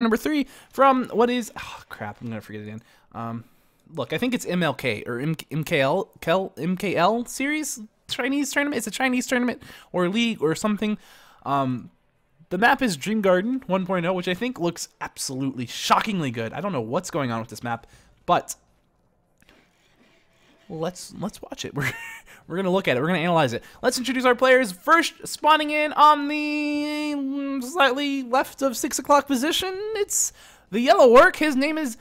Number 3 from what is, oh crap, I'm gonna forget it again. Look, I think it's MLK or MKL series Chinese tournament. It's a Chinese tournament or league or something. The map is Dream Garden 1.0, which I think looks absolutely shockingly good. I don't know what's going on with this map, but let's watch it. We're gonna look at it. We're gonna analyze it. Let's introduce our players. First, spawning in on the slightly left of 6 o'clock position, it's the yellow orc. His name is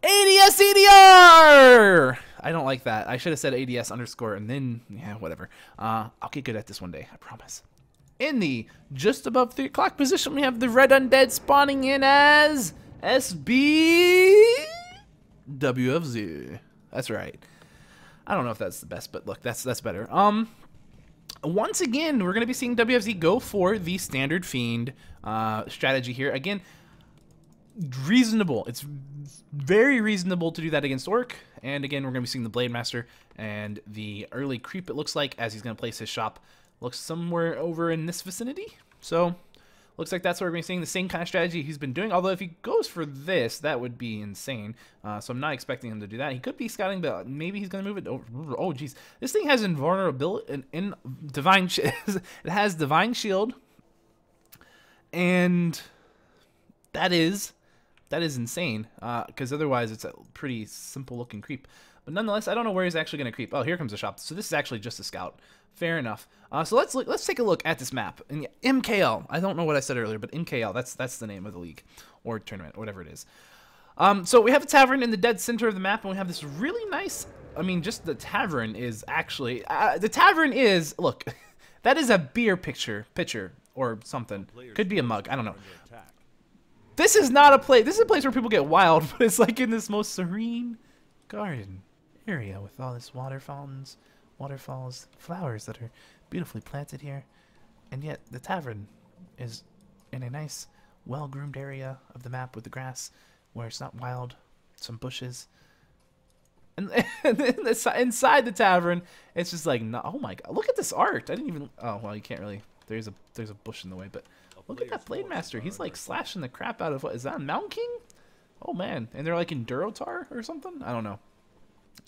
ADS ZDR. I don't like that. I should have said ADS underscore and then, yeah, whatever. I'll get good at this one day, I promise. In the just above 3 o'clock position, we have the red undead spawning in as SB WFZ. That's right. I don't know if that's the best, but look, that's better. Once again, we're gonna be seeing WFZ go for the standard fiend strategy here. Again, reasonable. It's very reasonable to do that against orc. And again, we're gonna be seeing the blade master and the early creep. It looks like as he's gonna place his shop, looks somewhere over in this vicinity. So looks like that's what we're going to be seeing, the same kind of strategy he's been doing. Although if he goes for this, that would be insane. So I'm not expecting him to do that. He could be scouting, but maybe he's going to move it over. Oh, geez. This thing has invulnerability in divine. It has divine shield, and that is insane. Because otherwise, it's a pretty simple looking creep. But nonetheless, I don't know where he's actually going to creep. Oh, here comes the shop. So this is actually just a scout. Fair enough. So let's take a look at this map. And MKL. I don't know what I said earlier, but MKL. That's the name of the league or tournament, or whatever it is. So we have a tavern in the dead center of the map, and we have this really nice. I mean, just the tavern is actually the tavern is. Look, that is a beer pitcher or something. Could be a mug. I don't know. This is not a place. This is a place where people get wild, but it's like in this most serene garden area with all this water fountains, waterfalls, flowers that are beautifully planted here, and yet the tavern is in a nice, well-groomed area of the map with the grass where it's not wild, some bushes, and then inside the tavern, it's just like, no, oh my god, look at this art! I didn't even. Oh well, you can't really. There's a bush in the way, but look at that blade master. He's like slashing the crap out of what is that? Mountain King? Oh man, and they're like in Durotar or something. I don't know.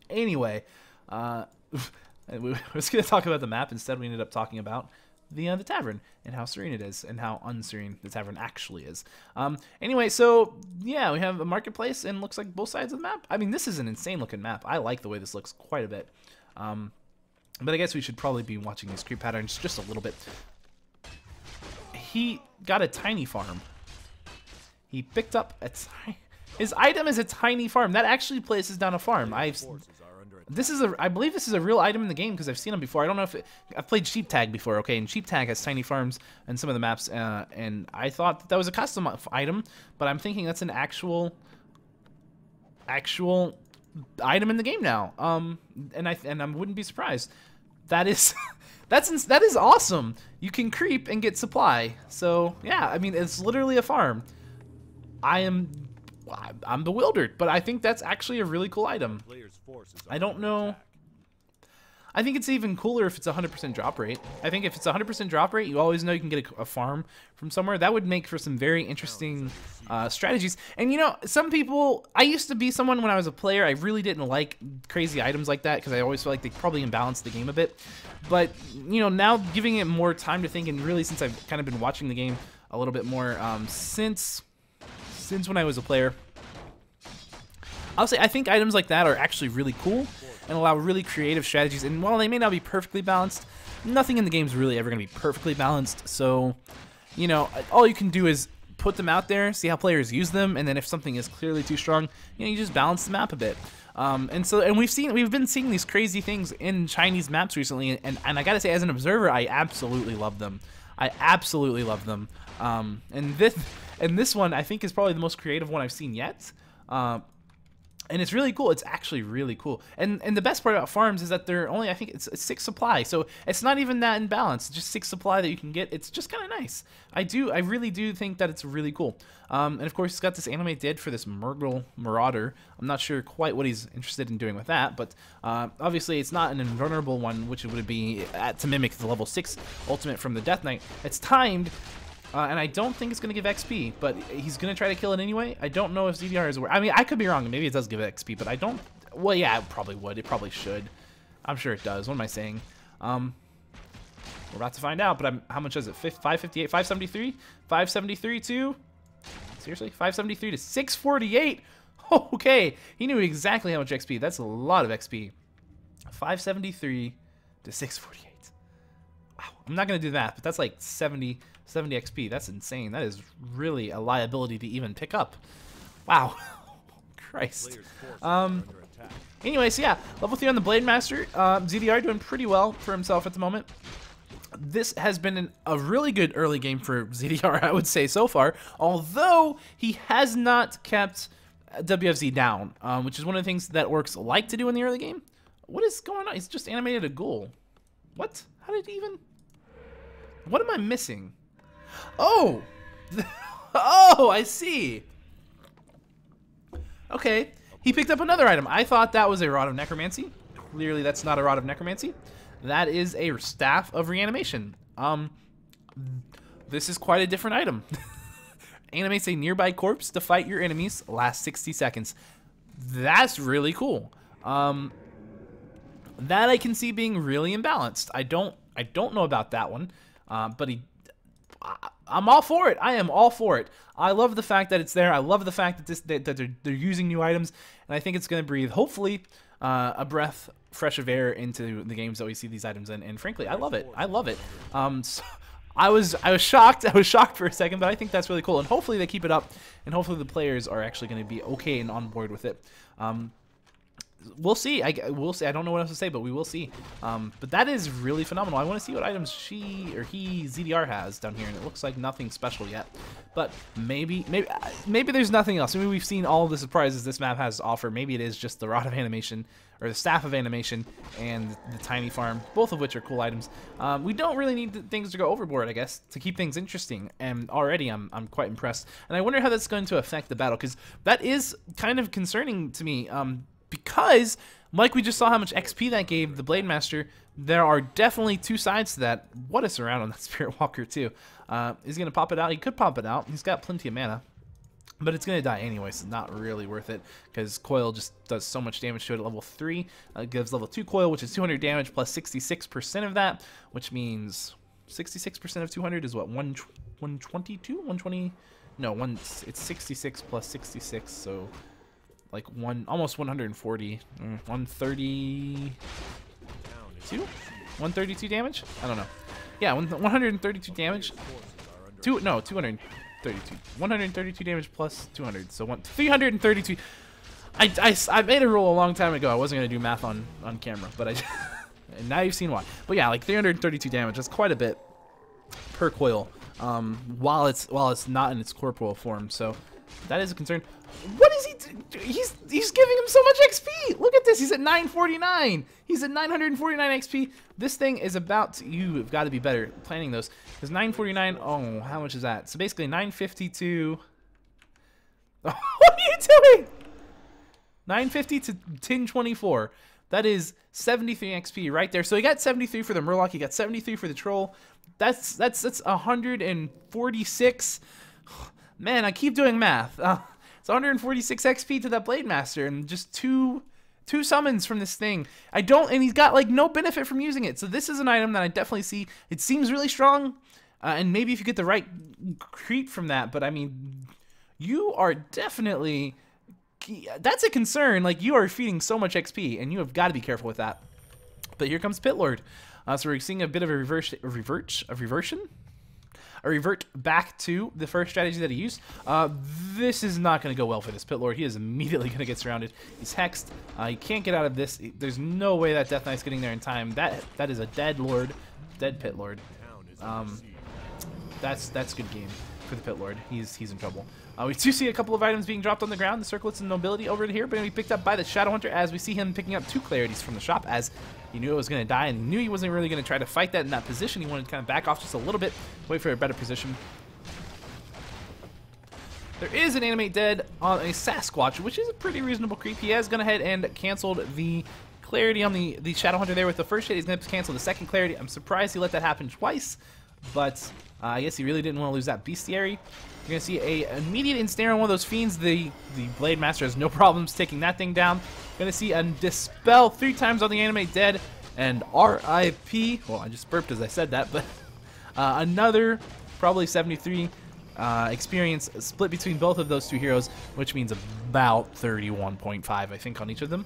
Anyway, we was going to talk about the map. Instead, we ended up talking about the tavern and how serene it is and how unserene the tavern actually is. Anyway, so yeah, we have a marketplace and looks like both sides of the map. I mean, this is an insane looking map. I like the way this looks quite a bit. But I guess we should probably be watching these creep patterns just a little bit. He got a tiny farm. He picked up a his item is a tiny farm. That actually places down a farm. I believe this is a real item in the game because I've seen them before. I don't know if I've played Sheep Tag before, okay? And Sheep Tag has tiny farms in some of the maps, and I thought that was a custom item, but I'm thinking that's an actual item in the game now. And I wouldn't be surprised. That is that is awesome. You can creep and get supply. So yeah, I mean it's literally a farm. I'm bewildered, but I think that's actually a really cool item. I don't know. I think it's even cooler if it's 100% drop rate. I think if it's 100% drop rate, you always know you can get a farm from somewhere. That would make for some very interesting strategies. And you know, some people, I used to be someone when I was a player, I really didn't like crazy items like that because I always felt like they probably imbalanced the game a bit. But, you know, now giving it more time to think, and really since I've kind of been watching the game a little bit more since when I was a player, I'll say I think items like that are actually really cool and allow really creative strategies. And while they may not be perfectly balanced, nothing in the game is really ever going to be perfectly balanced. So, you know, all you can do is put them out there, see how players use them, and then if something is clearly too strong, you know, you just balance the map a bit. And we've been seeing these crazy things in Chinese maps recently, and I gotta say, as an observer, I absolutely love them. I absolutely love them. And this one I think is probably the most creative one I've seen yet. And it's really cool. It's actually really cool. And the best part about farms is that they're only, I think it's 6 supply. So it's not even that imbalanced. It's just 6 supply that you can get. It's just kind of nice. I really do think that it's really cool. And of course, he's got this anime did for this Murgle Marauder. I'm not sure quite what he's interested in doing with that, but obviously it's not an invulnerable one, which it would be to mimic the level 6 ultimate from the Death Knight. It's timed And I don't think it's going to give XP, but he's going to try to kill it anyway. I don't know if ZDR is aware. I mean, I could be wrong. Maybe it does give it XP, but I don't. Well, yeah, it probably would. It probably should. I'm sure it does. What am I saying? We're about to find out, but how much is it? 558, 573? 573 to... Seriously? 573 to 648? Okay, he knew exactly how much XP. That's a lot of XP. 573 to 648. Wow, I'm not going to do that, but that's like 70 XP. That's insane. That is really a liability to even pick up. Wow. Christ. Anyways, yeah, level 3 on the Blade Master. ZDR doing pretty well for himself at the moment. This has been a really good early game for ZDR, I would say, so far, although he has not kept WFZ down, which is one of the things that orcs like to do in the early game. What is going on? He's just animated a ghoul. What? How did he even... What am I missing? Oh! Oh, I see! Okay, he picked up another item. I thought that was a Rod of Necromancy. Clearly that's not a Rod of Necromancy. That is a Staff of Reanimation. This is quite a different item. Animates a nearby corpse to fight your enemies. Last 60 seconds. That's really cool. That I can see being really imbalanced. I don't know about that one, but I'm all for it. I am all for it. I love the fact that it's there. I love the fact that that they're using new items, and I think it's going to breathe, hopefully, a breath fresh of air into the games that we see these items in. And frankly, I love it. I love it. So I was shocked. I was shocked for a second, but I think that's really cool. And hopefully they keep it up, and hopefully the players are actually going to be okay and on board with it. We'll see. We'll see. I don't know what else to say, but we will see. But that is really phenomenal. I want to see what items ZDR has down here, and it looks like nothing special yet. But maybe there's nothing else. Maybe we've seen all the surprises this map has to offer. Maybe it is just the Rod of Animation, or the Staff of Animation, and the Tiny Farm, both of which are cool items. We don't really need things to go overboard, I guess, to keep things interesting. And already I'm quite impressed. And I wonder how that's going to affect the battle, because that is kind of concerning to me. Because, like we just saw how much XP that gave the Blade Master, there are definitely two sides to that. What a surround on that Spirit Walker, too. Is he going to pop it out? He could pop it out. He's got plenty of mana. But it's going to die anyway, so it's not really worth it, because Coil just does so much damage to it at level 3. It gives level 2 Coil, which is 200 damage plus 66% of that, which means 66% of 200 is what, 122? 120? No, it's 66 plus 66, so... like almost 140, 132? 132 damage? I don't know. Yeah, 132 damage. 232. 132 damage plus 200, so 332. I made a rule a long time ago. I wasn't gonna do math on camera, but and now you've seen why. But yeah, like 332 damage. That's quite a bit per coil. While it's not in its corporeal form, so that is a concern. What is he doing? He's giving him so much XP. Look at this. He's at 949. He's at 949 XP. This thing is about to, you've got to be better at planning those. Because 949, oh, how much is that? So basically 952. What are you doing? 950 to 1024. That is 73 XP right there. So he got 73 for the Murloc. He got 73 for the Troll. That's 146. Man, I keep doing math. It's 146 XP to that Blade Master, and just two summons from this thing. And he's got like no benefit from using it. So this is an item that I definitely see. It seems really strong, and maybe if you get the right creep from that. But I mean, you are definitely, that's a concern. Like, you are feeding so much XP, and you have got to be careful with that. But here comes Pit Lord. So we're seeing a bit of a reversion. A revert back to the first strategy that he used. This is not going to go well for this Pit Lord. He is immediately going to get surrounded. He's hexed. He can't get out of this. There's no way that Death Knight's getting there in time. That is a dead Lord, dead Pit Lord. That's good game for the Pit Lord. He's in trouble. We do see a couple of items being dropped on the ground. The Circlets and Nobility over here, but going to be picked up by the Shadow Hunter, as we see him picking up 2 Clarities from the shop, as he knew it was going to die, and he knew he wasn't really going to try to fight that in that position. He wanted to kind of back off just a little bit, wait for a better position. There is an Animate Dead on a Sasquatch, which is a pretty reasonable creep. He has gone ahead and canceled the Clarity on the Shadow Hunter there with the first hit. He's going to cancel the second Clarity. I'm surprised he let that happen twice. but I guess he really didn't want to lose that bestiary. You're going to see a immediate ensnare on one of those fiends. The Blade Master has no problems taking that thing down. Going to see a dispel 3 times on the animate dead, and RIP. Well, I just burped as I said that, but another probably 73 experience split between both of those 2 heroes, which means about 31.5, I think, on each of them.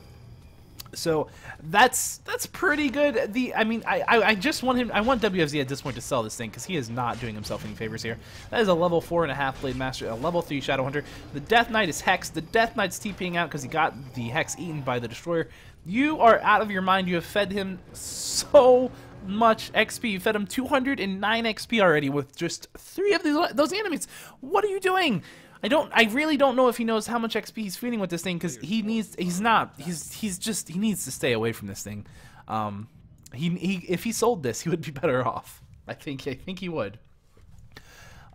So that's pretty good. I just want him. I want WFZ at this point to sell this thing because he is not doing himself any favors here. That is a level 4.5 Blade Master, a level 3 Shadow Hunter. The Death Knight is Hex. The Death Knight's TPing out because he got the Hex eaten by the Destroyer. You are out of your mind. You have fed him so much XP. You fed him 209 XP already with just 3 of those enemies. What are you doing? I really don't know if he knows how much XP he's feeding with this thing, because he needs to stay away from this thing. If he sold this, he would be better off. I think he would.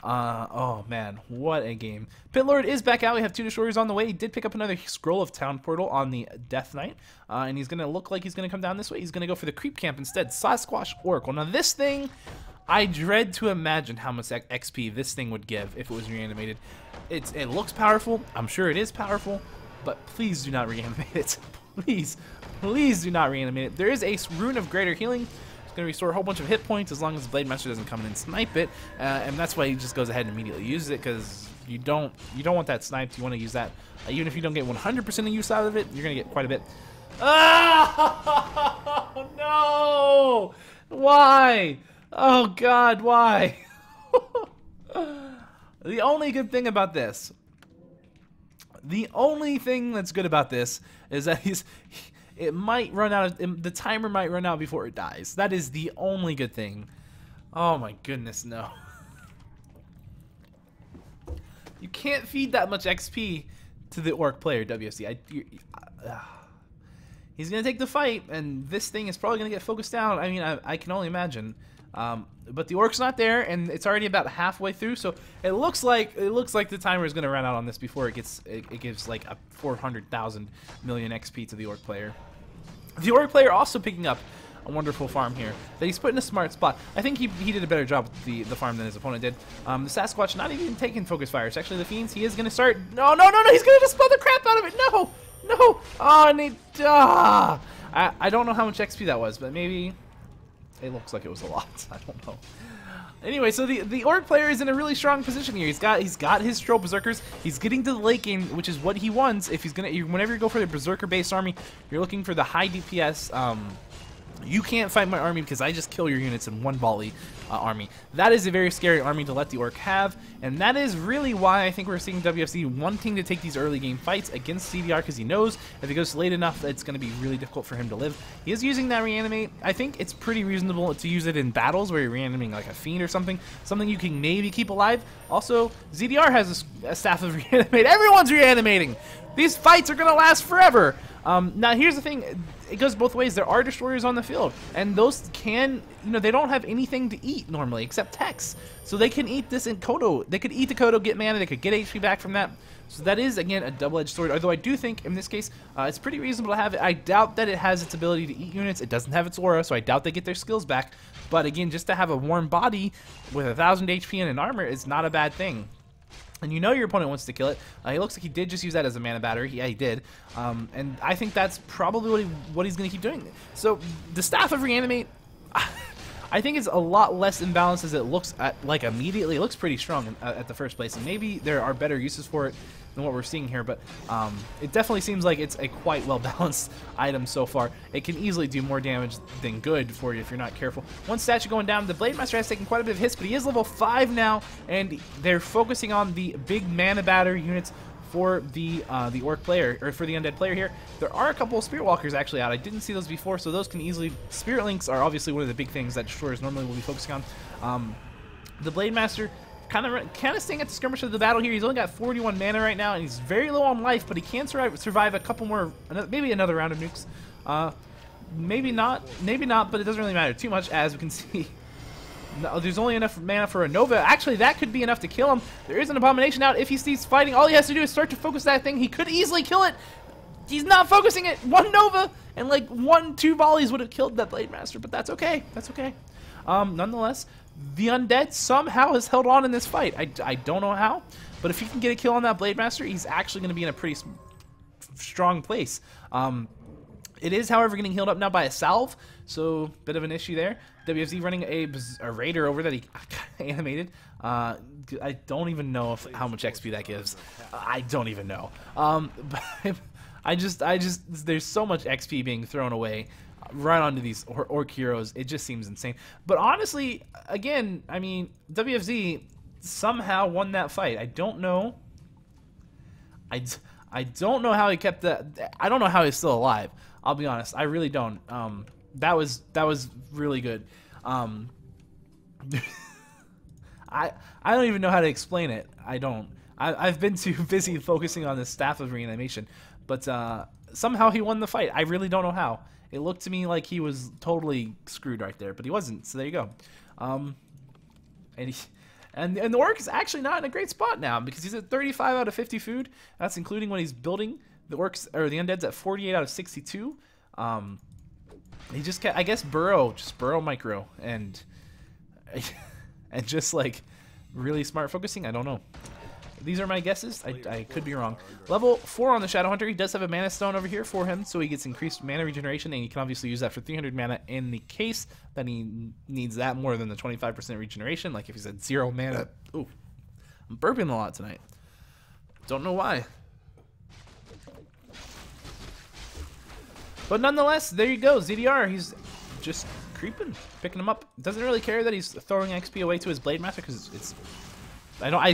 Oh man, what a game. Pit Lord is back out. We have 2 destroyers on the way. He did pick up another Scroll of Town Portal on the Death Knight, and he's gonna look like he's gonna come down this way. He's gonna go for the creep camp instead. Sasquatch Oracle. Now this thing, I dread to imagine how much XP this thing would give if it was reanimated. It looks powerful. I'm sure it is powerful, but please do not reanimate it. Please do not reanimate it. There is a Rune of Greater Healing. It's going to restore a whole bunch of hit points as long as the Blade Master doesn't come in and snipe it, and that's why he just goes ahead and immediately uses it, because you don't want that sniped. You want to use that. Even if you don't get 100% of use out of it, you're going to get quite a bit. Oh no! Why? Oh God, why? The only good thing about this, the only thing that's good about this is that it might run out, the timer might run out before it dies. That is the only good thing. Oh my goodness, no. You can't feed that much XP to the Orc player, WFC. He's going to take the fight, and this thing is probably going to get focused down. I mean, I can only imagine. But the Orc's not there, and it's already about halfway through, so it looks like the timer is going to run out on this before it gives like a 400,000 million XP to the Orc player. The Orc player also picking up a wonderful farm here that he's put in a smart spot. I think he did a better job with the farm than his opponent did. The Sasquatch not even taking focus fire. It's actually the Fiends. He is going to start. No! He's going to dispel the crap out of it. No! Oh, I don't know how much XP that was, but maybe. It looks like it was a lot. I don't know. Anyway, so the Orc player is in a really strong position here. He's got his Troll Berserkers. He's getting to the late game, which is what he wants. If he's whenever you go for the Berserker-based army, you're looking for the high DPS. You can't fight my army because I just kill your units in one volley army. That is a very scary army to let the Orc have, and that is really why I think we're seeing WFC wanting to take these early game fights against ZDR, because he knows if it goes late enough, it's going to be really difficult for him to live. He is using that reanimate. I think it's pretty reasonable to use it in battles where you're reanimating like a fiend or something you can maybe keep alive. Also, ZDR has a staff of reanimate. Everyone's reanimating. These fights are going to last forever. Now here's the thing, it goes both ways. There are destroyers on the field, and those can, they don't have anything to eat normally except Hex, so they can eat this in Kodo. They could eat the Kodo, get mana, they could get HP back from that. So that is, again, a double-edged sword, although I do think, in this case, it's pretty reasonable to have it. I doubt that it has its ability to eat units. It doesn't have its aura, so I doubt they get their skills back. But again, just to have a warm body with 1,000 HP and an armor is not a bad thing. And your opponent wants to kill it. He looks like he did just use that as a mana battery. Yeah, he did. And I think that's probably what he's going to keep doing. So the Staff of Reanimate, I think it's a lot less imbalanced as it looks like immediately. It looks pretty strong at the first place, and maybe there are better uses for it than what we're seeing here, but it definitely seems like it's a quite well-balanced item so far. It can easily do more damage than good for you if you're not careful. One statue going down. The Blade Master has taken quite a bit of hits, but he is level 5 now, and they're focusing on the big mana battery units for the Orc player, or for the Undead player here. There are a couple of Spirit Walkers actually out. I didn't see those before, so those can easily... Spirit Links are obviously one of the big things that destroyers normally will be focusing on. The Blade Master kind of staying at the skirmish of the battle here. He's only got 41 mana right now, and he's very low on life, but he can survive a couple more, maybe another round of nukes. Maybe not, but it doesn't really matter too much, as we can see. No, there's only enough mana for a Nova. Actually, that could be enough to kill him. There is an Abomination out. If he sees fighting, all he has to do is start to focus that thing. He could easily kill it. He's not focusing it. One Nova and like 1-2 volleys would have killed that Blade Master, but that's okay. That's okay. Nonetheless, the Undead somehow has held on in this fight. I don't know how, but if he can get a kill on that Blade Master, he's actually going to be in a pretty strong place. It is, however, getting healed up now by a salve, so bit of an issue there. WFZ running a Raider over that he animated. I don't even know how much XP that gives. I don't even know. But I just, there's so much XP being thrown away right onto these Orc heroes. It just seems insane. But honestly, again, I mean, WFZ somehow won that fight. I don't know. I don't know how he kept that. I don't know how he's still alive. I'll be honest. I really don't. That was really good. I don't even know how to explain it. I don't. I've been too busy focusing on this staff of reanimation, but somehow he won the fight. I really don't know how. It looked to me like he was totally screwed right there, but he wasn't. So there you go. And the Orc is actually not in a great spot now because he's at 35 out of 50 food. That's including when he's building. The Orcs or the Undead's at 48 out of 62. He just I guess burrow micro and just like really smart focusing. I don't know. These are my guesses. I could be wrong. Level 4 on the Shadow Hunter. He does have a mana stone over here for him, so he gets increased mana regeneration, and he can obviously use that for 300 mana in the case that he needs that more than the 25% regeneration. Like if he's at 0 mana. Ooh, I'm burping a lot tonight. Don't know why. But nonetheless, there you go. ZDR, he's just creeping, picking him up. Doesn't really care that he's throwing XP away to his Blade Master because it's...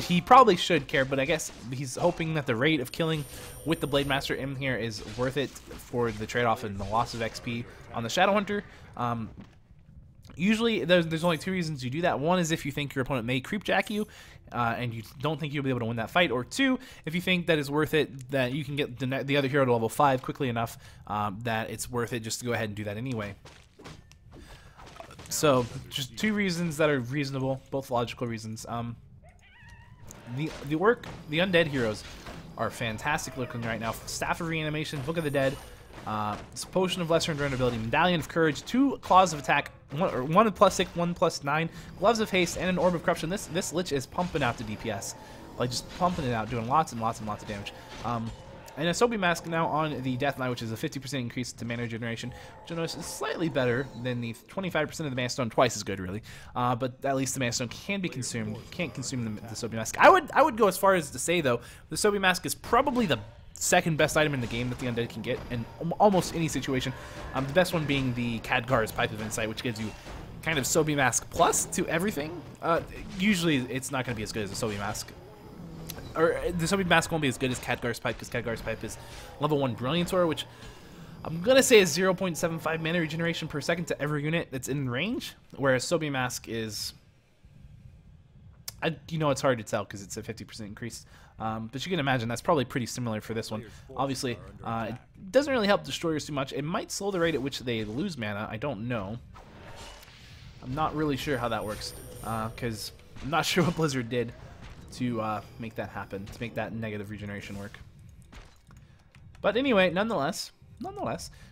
he probably should care, but I guess he's hoping that the rate of killing with the Blade Master in here is worth it for the trade-off and the loss of XP on the Shadow Hunter. Usually, there's only 2 reasons you do that. One is if you think your opponent may creepjack you, and you don't think you'll be able to win that fight. Or 2, if you think that it's worth it, that you can get the other hero to level 5 quickly enough that it's worth it just to go ahead and do that anyway. So, just 2 reasons that are reasonable, both logical reasons. The Undead heroes are fantastic looking right now. Staff of Reanimation, Book of the Dead, Potion of Lesser Invulnerability, Medallion of Courage, 2 Claws of Attack, one +6, one +9, Gloves of Haste, and an Orb of Corruption. This Lich is pumping out the DPS, like just pumping it out, doing lots and lots and lots of damage. And a Sobi Mask now on the Death Knight, which is a 50% increase to mana regeneration, which I notice is slightly better than the 25% of the Mana Stone, twice as good really. But at least the Mana Stone can be consumed. You can't consume the Sobi Mask. I would go as far as to say though, the Sobi Mask is probably the second best item in the game that the Undead can get in almost any situation. The best one being the Khadgar's Pipe of Insight, which gives you kind of Sobi Mask plus to everything. Usually it's not going to be as good as a Sobi Mask. Or the Sobi Mask won't be as good as Khadgar's Pipe because Khadgar's Pipe is level 1 Brilliantor, which I'm going to say is 0.75 mana regeneration per second to every unit that's in range, whereas Sobi Mask is... you know, it's hard to tell because it's a 50% increase. But you can imagine that's probably pretty similar for this one. Obviously, it doesn't really help destroyers too much. It might slow the rate at which they lose mana. I don't know. I'm not really sure how that works because I'm not sure what Blizzard did to make that happen, to make that negative regeneration work. But anyway, nonetheless,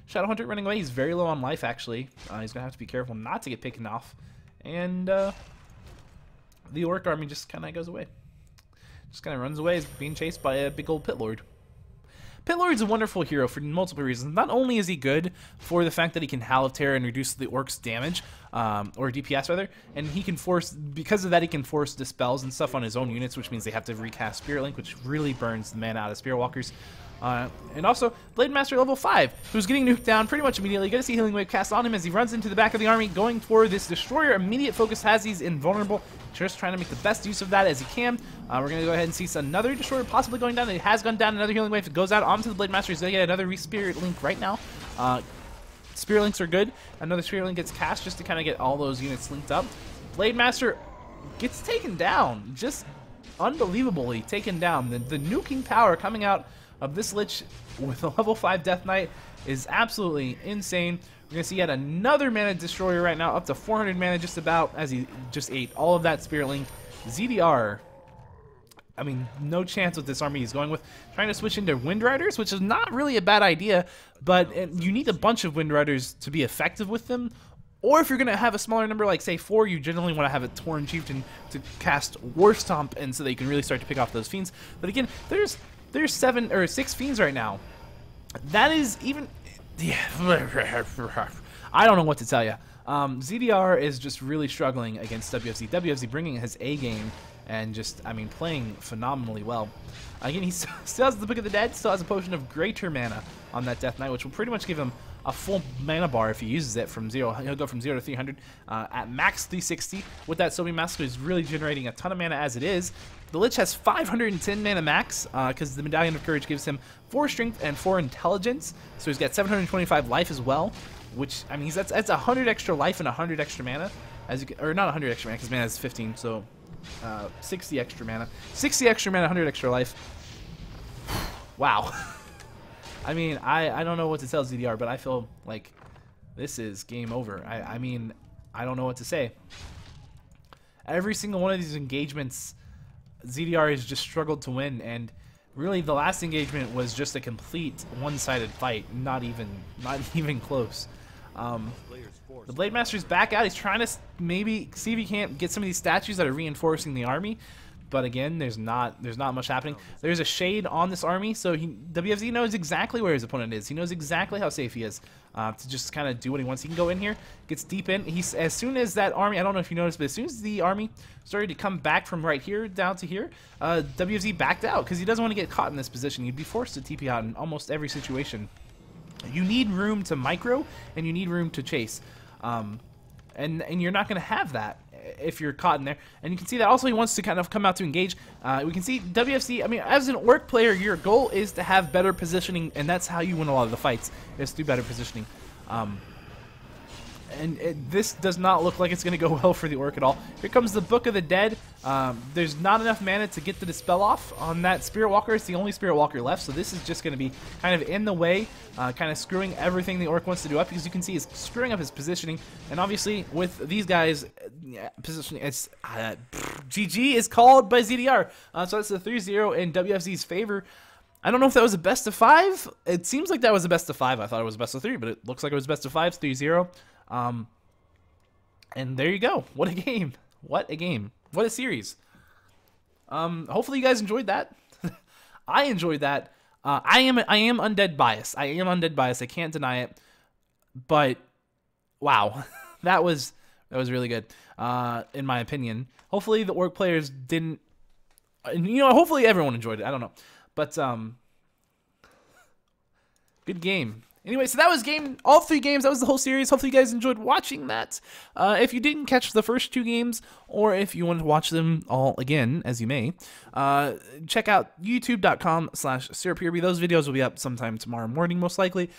Shadow Hunter running away. He's very low on life, actually. He's going to have to be careful not to get picked off. And the Orc army just kind of goes away. Just kind of runs away, is being chased by a big old Pit Lord. Pit Lord's a wonderful hero for multiple reasons. Not only is he good for the fact that he can Howl of Terror and reduce the Orc's damage, or DPS rather, and he can force, because of that, he can force dispels and stuff on his own units, which means they have to recast Spirit Link, which really burns the mana out of Spirit Walkers. And also, Blade Master level 5, who's getting nuked down pretty much immediately. You're going to see Healing Wave cast on him as he runs into the back of the army, going for this Destroyer. Immediate focus has he's invulnerable. Just trying to make the best use of that as he can. We're going to go ahead and see another Destroyer possibly going down. It has gone down. Another Healing Wave goes out onto the Blade Master. He's going to get another Spirit Link right now. Spirit Links are good. Another Spirit Link gets cast just to kind of get all those units linked up. Blade Master gets taken down. Just unbelievably taken down. The nuking power coming out of this Lich with a level 5 Death Knight is absolutely insane. We're going to see yet another mana Destroyer right now, up to 400 mana just about, as he just ate all of that Spirit Link. ZDR, I mean, no chance with this army he's going with. Trying to switch into Wind Riders, which is not really a bad idea, but you need a bunch of Wind Riders to be effective with them, Or if you're going to have a smaller number, like say 4, you generally want to have a Tauren Chieftain to cast War Stomp, and so that you can really start to pick off those fiends. But again, there's 7 or 6 fiends right now. That is even... Yeah, I don't know what to tell you. ZDR is just really struggling against WFZ. WFZ bringing his A game and just, I mean, playing phenomenally well. Again, he still has the Book of the Dead, still has a potion of greater mana on that Death Knight, which will pretty much give him a full mana bar if he uses it from 0. He'll go from 0 to 300 at max 360. With that Sobi Master, he's really generating a ton of mana as it is. The Lich has 510 mana max because the Medallion of Courage gives him 4 strength and 4 intelligence. So he's got 725 life as well, which, I mean, that's 100 extra life and 100 extra mana. As you can, or not 100 extra mana because mana is 15, so 60 extra mana. 60 extra mana, 100 extra life. Wow. I mean, I don't know what to tell ZDR, but I feel like this is game over. I mean, I don't know what to say. Every single one of these engagements, ZDR has just struggled to win, and really the last engagement was just a complete one-sided fight, not even close. The Blade Master's back out. He's trying to maybe see if he can't get some of these statues that are reinforcing the army. But again, there's not much happening. There's a shade on this army, so WFZ knows exactly where his opponent is. He knows exactly how safe he is to just kind of do what he wants. He can go in here, gets deep in. As soon as that army, I don't know if you noticed, but as soon as the army started to come back from right here down to here, WFZ backed out because he doesn't want to get caught in this position. You'd be forced to TP out in almost every situation. You need room to micro, and you need room to chase. And you're not going to have that if you're caught in there. And you can see that also he wants to kind of come out to engage. We can see WFC, I mean, as an orc player, your goal is to have better positioning, and that's how you win a lot of the fights, is through better positioning. This does not look like it's going to go well for the orc at all. Here comes the Book of the Dead. There's not enough mana to get the Dispel off on that Spirit Walker. It's the only Spirit Walker left, so this is just going to be kind of in the way, kind of screwing everything the orc wants to do up, because you can see he's screwing up his positioning. And obviously, with these guys, positioning, it's GG is called by ZDR. So that's a 3-0 in WFZ's favor. I don't know if that was a best of 5. It seems like that was a best of 5. I thought it was a best of 3, but it looks like it was best of 5, 3-0. And there you go. What a game. What a game. What a series. Hopefully you guys enjoyed that. I enjoyed that. I am undead biased. I am undead biased. I can't deny it. But wow. that was really good. In my opinion. Hopefully the orc players didn't, you know, hopefully everyone enjoyed it. I don't know. But good game. Anyway, so that was all 3 games. That was the whole series. Hopefully you guys enjoyed watching that. If you didn't catch the first 2 games, or if you want to watch them all again, as you may, check out youtube.com/SyrupPurB. Those videos will be up sometime tomorrow morning, most likely.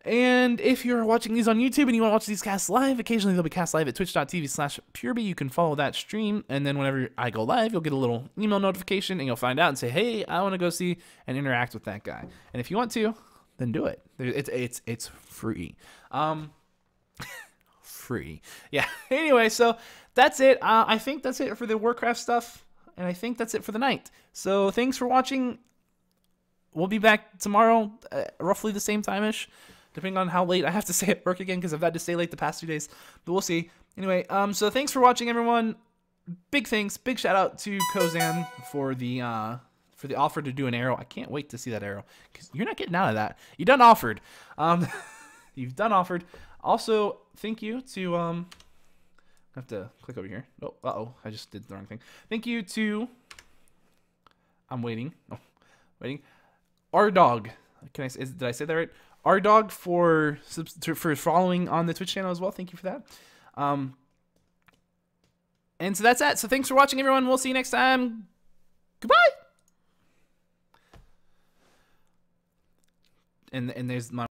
And if you're watching these on YouTube and you want to watch these cast live, occasionally they'll be cast live at twitch.tv/Pureby. You can follow that stream, and then whenever I go live, you'll get a little email notification, and you'll find out and say, hey, I want to go see and interact with that guy. And if you want to, then do it. It's free. Free. Yeah. Anyway, so that's it. I think that's it for the Warcraft stuff, and I think that's it for the night. So thanks for watching. We'll be back tomorrow, roughly the same time-ish, depending on how late I have to stay at work again, because I've had to stay late the past 2 days. But we'll see. Anyway, so thanks for watching, everyone. Big thanks. Big shout out to Kozan for the offer to do an arrow. I can't wait to see that arrow, because you're not getting out of that. You done offered. You've done offered. Also, thank you to I have to click over here. Oh, I just did the wrong thing. Thank you to I'm waiting. Oh, waiting. Our dog. Did I say that right? Our dog for following on the Twitch channel as well. Thank you for that. And so that's that. So thanks for watching, everyone. We'll see you next time. Goodbye. And there's my